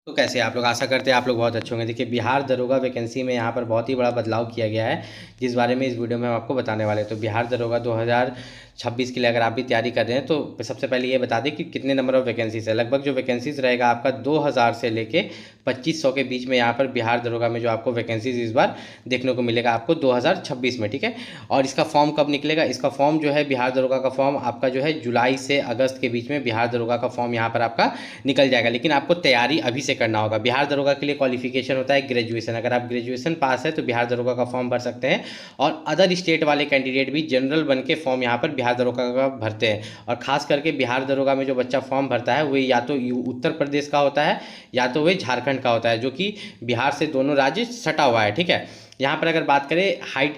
तो कैसे आप लोग, आशा करते हैं आप लोग बहुत अच्छे होंगे। देखिए, बिहार दरोगा वैकेंसी में यहाँ पर बहुत ही बड़ा बदलाव किया गया है, जिस बारे में इस वीडियो में हम आपको बताने वाले हैं। तो बिहार दरोगा 2026 के लिए अगर आप भी तैयारी कर रहे हैं तो सबसे पहले ये बता दें कि कितने नंबर ऑफ वैकेंसीज है। लगभग जो वैकेंसीज रहेगा आपका 2000 से लेके 2500 के बीच में यहाँ पर बिहार दरोगा में जो आपको वैकेंसीज इस बार देखने को मिलेगा आपको 2026 में, ठीक है। और इसका फॉर्म कब निकलेगा? इसका फॉर्म जो है बिहार दरोगा का फॉर्म आपका जो है जुलाई से अगस्त के बीच में बिहार दरोगा का फॉर्म यहाँ पर आपका निकल जाएगा। लेकिन आपको तैयारी अभी से करना होगा। बिहार दरोगा के लिए क्वालिफिकेशन होता है ग्रेजुएशन। अगर आप ग्रेजुएशन पास है तो बिहार दरोगा का फॉर्म भर सकते हैं। और अदर स्टेट वाले कैंडिडेट भी जनरल बन के फॉर्म यहाँ पर बिहार दरोगा का भरते हैं। और खास करके बिहार दरोगा में जो बच्चा फॉर्म भरता है वो या तो उत्तर प्रदेश का होता है या तो वह झारखंड का होता है, जो कि बिहार से दोनों राज्य सटा हुआ है, ठीक है। यहाँ पर अगर बात करें हाइट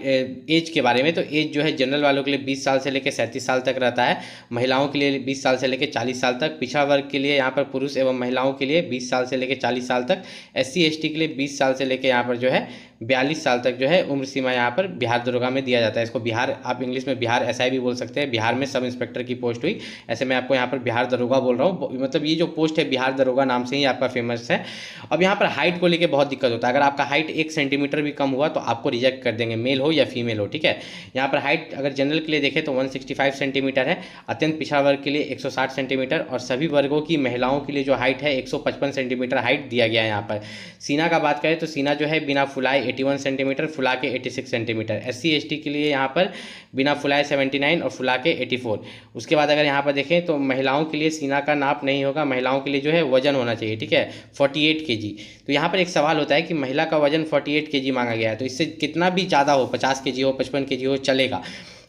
एज के बारे में, तो एज जो है जनरल वालों के लिए 20 साल से लेकर 37 साल तक रहता है। महिलाओं के लिए 20 साल से लेकर 40 साल तक। पिछड़ा वर्ग के लिए यहाँ पर पुरुष एवं महिलाओं के लिए 20 साल से लेकर 40 साल तक। SC ST के लिए 20 साल से लेकर यहाँ पर जो है 42 साल तक जो है उम्र सीमा यहाँ पर बिहार दरोगा में दिया जाता है। इसको बिहार, आप इंग्लिश में बिहार SI भी बोल सकते हैं। बिहार में सब इंस्पेक्टर की पोस्ट हुई, ऐसे मैं आपको यहाँ पर बिहार दरोगा बोल रहा हूँ। मतलब ये जो पोस्ट है बिहार दरोगा नाम से ही आपका फेमस है। अब यहाँ पर हाइट को लेकर बहुत दिक्कत होता है। अगर आपका हाइट 1 सेंटीमीटर भी कम हुआ तो आपको रिजेक्ट कर देंगे, मेल हो या फीमेल हो, ठीक है। यहाँ पर हाइट अगर जनरल के लिए देखें तो 165 सेंटीमीटर है। अत्यंत पिछड़ा वर्ग के लिए 160 सेंटीमीटर। और सभी वर्गों की महिलाओं के लिए जो हाइट है 155 सेंटीमीटर हाइट दिया गया है यहाँ पर। सीना का बात करें तो सीना जो है बिना फुलाए 81 सेंटीमीटर, फुला के 86 सेंटीमीटर। SC ST के लिए यहाँ पर बिना फुलाए 79 और फुला के 84। उसके बाद अगर यहाँ पर देखें तो महिलाओं के लिए सीना का नाप नहीं होगा, महिलाओं के लिए जो है वजन होना चाहिए, ठीक है, 48 kg। तो यहाँ पर एक सवाल होता है कि महिला का वजन 48 kg मांगा गया है, तो इससे कितना भी ज़्यादा हो, 50 kg हो, 55 kg हो, चलेगा,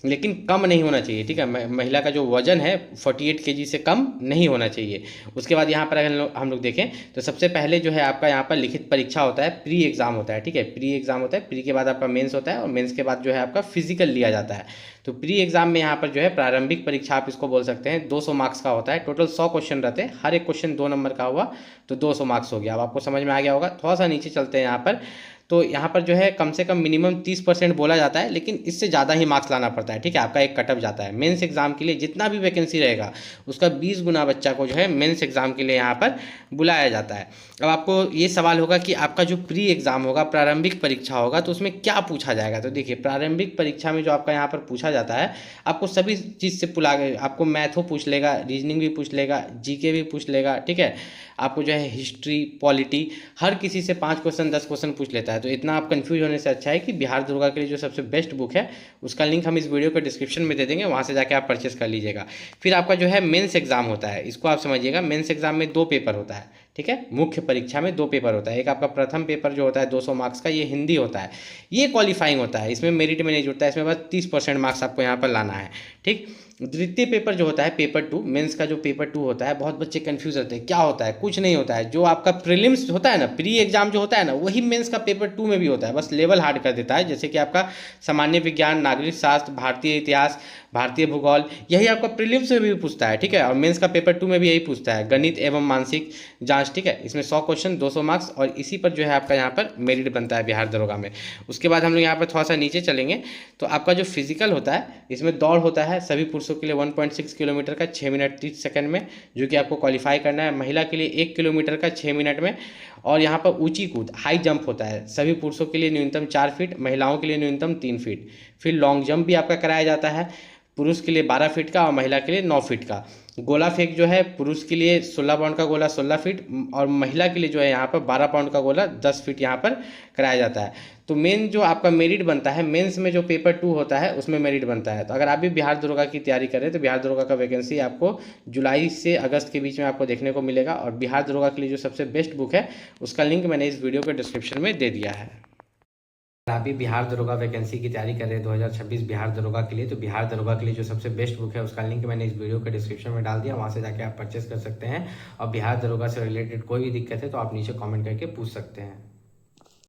लेकिन कम नहीं होना चाहिए, ठीक है। महिला का जो वजन है 48 kg से कम नहीं होना चाहिए। उसके बाद यहाँ पर अगर हम लोग देखें तो सबसे पहले जो है आपका यहाँ पर लिखित परीक्षा होता है, प्री एग्ज़ाम होता है, ठीक है। प्री एग्ज़ाम होता है, प्री के बाद आपका मेंस होता है और मेंस के बाद जो है आपका फिजिकल लिया जाता है। तो प्री एग्ज़ाम में यहाँ पर जो है प्रारंभिक परीक्षा आप इसको बोल सकते हैं, 200 मार्क्स का होता है। टोटल 100 क्वेश्चन रहते हैं, हर एक क्वेश्चन 2 नंबर का हुआ तो 200 मार्क्स हो गया। अब आपको समझ में आ गया होगा। थोड़ा सा नीचे चलते हैं यहाँ पर, तो यहाँ पर जो है कम से कम मिनिमम 30% बोला जाता है, लेकिन इससे ज़्यादा ही मार्क्स लाना पड़ता है, ठीक है। आपका एक कटअप जाता है। मेंस एग्जाम के लिए जितना भी वैकेंसी रहेगा उसका 20 गुना बच्चा को जो है मेंस एग्जाम के लिए यहाँ पर बुलाया जाता है। अब आपको ये सवाल होगा कि आपका जो प्री एग्ज़ाम होगा, प्रारंभिक परीक्षा होगा, तो उसमें क्या पूछा जाएगा। तो देखिए, प्रारंभिक परीक्षा में जो आपका यहाँ पर पूछा जाता है, आपको सभी चीज़ से आपको मैथो पूछ लेगा, रीजनिंग भी पूछ लेगा, GK भी पूछ लेगा, ठीक है। आपको जो है हिस्ट्री, पॉलिटी, हर किसी से 5 क्वेश्चन 10 क्वेश्चन पूछ लेता है। तो इतना आप कंफ्यूज होने से अच्छा है कि बिहार दरोगा के लिए जो सबसे बेस्ट बुक है उसका लिंक हम इस वीडियो के डिस्क्रिप्शन में दे देंगे, वहाँ से जाके आप परचेस कर लीजिएगा। फिर आपका जो है मेंस एग्जाम होता है, इसको आप समझिएगा। मेंस एग्जाम में 2 पेपर होता है, ठीक है। मुख्य परीक्षा में 2 पेपर होता है। एक आपका प्रथम पेपर जो होता है 200 मार्क्स का, ये हिंदी होता है, ये क्वालिफाइंग होता है, इसमें मेरिट में नहीं जुड़ता है, इसमें बस 30% मार्क्स आपको यहाँ पर लाना है, ठीक। द्वितीय पेपर जो होता है पेपर 2, मेंस का जो पेपर 2 होता है, बहुत बच्चे कंफ्यूज होते हैं, क्या होता है, कुछ नहीं होता है। जो आपका प्रीलिम्स होता है ना, प्री एग्जाम जो होता है ना, वही मेंस का पेपर 2 में भी होता है, बस लेवल हार्ड कर देता है। जैसे कि आपका सामान्य विज्ञान, नागरिक शास्त्र, भारतीय इतिहास, भारतीय भूगोल, यही आपका प्रीलिम्स में भी पूछता है, ठीक है। और मेंस का पेपर 2 में भी यही पूछता है, गणित एवं मानसिक जांच, ठीक है। इसमें 100 क्वेश्चन 200 मार्क्स, और इसी पर जो है आपका यहाँ पर मेरिट बनता है बिहार दरोगा में। उसके बाद हम लोग यहाँ पर थोड़ा सा नीचे चलेंगे तो आपका जो फिजिकल होता है, इसमें दौड़ होता है सभी पुरुषों के लिए 1.6 किलोमीटर का 6 मिनट 30 सेकंड में, जो कि आपको क्वालिफाई करना है। महिला के लिए 1 किलोमीटर का 6 मिनट में। और यहाँ पर ऊंची कूद, हाई जंप होता है, सभी पुरुषों के लिए न्यूनतम 4 फीट, महिलाओं के लिए न्यूनतम 3 फीट। फिर लॉन्ग जंप भी आपका कराया जाता है, पुरुष के लिए 12 फीट का और महिला के लिए 9 फीट का। गोला फेंक जो है पुरुष के लिए 16 पाउंड का गोला 16 फीट, और महिला के लिए जो है यहाँ पर 12 पाउंड का गोला 10 फीट यहाँ पर कराया जाता है। तो मेन जो आपका मेरिट बनता है, मेंस में जो पेपर 2 होता है उसमें मेरिट बनता है। तो अगर आप भी बिहार दरोगा की तैयारी करें तो बिहार दरोगा का वैकेंसी आपको जुलाई से अगस्त के बीच में आपको देखने को मिलेगा। और बिहार दरोगा के लिए जो सबसे बेस्ट बुक है उसका लिंक मैंने इस वीडियो के डिस्क्रिप्शन में दे दिया है। आप भी बिहार दरोगा वैकेंसी की तैयारी कर रहे हैं 2026 बिहार दरोगा के लिए, तो बिहार दरोगा के लिए जो सबसे बेस्ट बुक है उसका लिंक मैंने इस वीडियो के डिस्क्रिप्शन में डाल दिया, वहाँ से जाके आप परचेस कर सकते हैं। और बिहार दरोगा से रिलेटेड कोई भी दिक्कत है तो आप नीचे कमेंट करके पूछ सकते हैं।